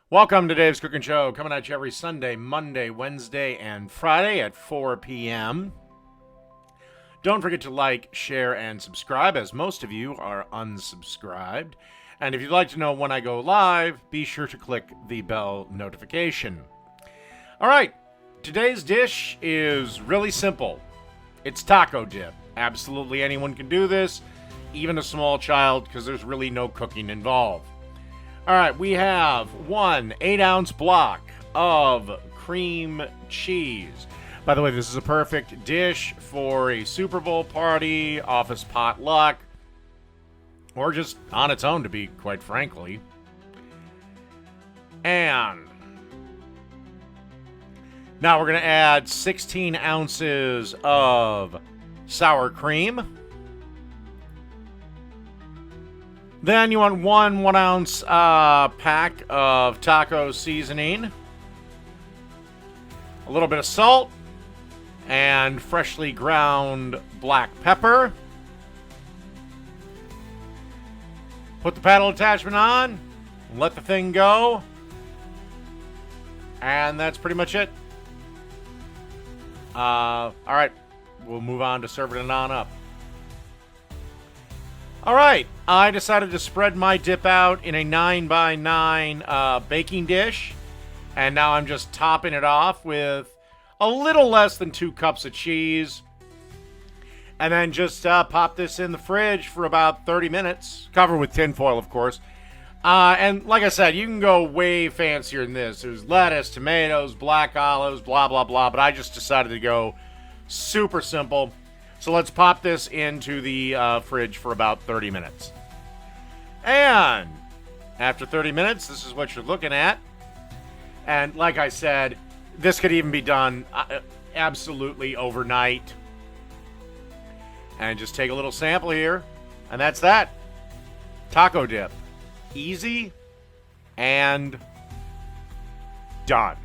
Welcome to Dave's Cooking Show, coming at you every Sunday, Monday, Wednesday, and Friday at 4 p.m. Don't forget to like, share, and subscribe, as most of you are unsubscribed. And if you'd like to know when I go live, be sure to click the bell notification. All right, today's dish is really simple. It's taco dip. Absolutely anyone can do this, even a small child, because there's really no cooking involved. All right, we have one 8-ounce block of cream cheese. By the way, this is a perfect dish for a Super Bowl party, office potluck, or just on its own, to be quite frankly. And now we're going to add 16 ounces of sour cream. Then you want one 1-ounce pack of taco seasoning, a little bit of salt, and freshly ground black pepper. Put the paddle attachment on, let the thing go, and that's pretty much it. All right, we'll move on to serving it on up. All right, I decided to spread my dip out in a 9x9 baking dish, and now I'm just topping it off with a little less than 2 cups of cheese, and then just pop this in the fridge for about 30 minutes, covered with tin foil, of course. And like I said, you can go way fancier than this. There's lettuce, tomatoes, black olives, blah, blah, blah, but I just decided to go super simple. So let's pop this into the fridge for about 30 minutes. And after 30 minutes, this is what you're looking at. And like I said, this could even be done absolutely overnight. And just take a little sample here. And that's that. Taco dip. Easy and done.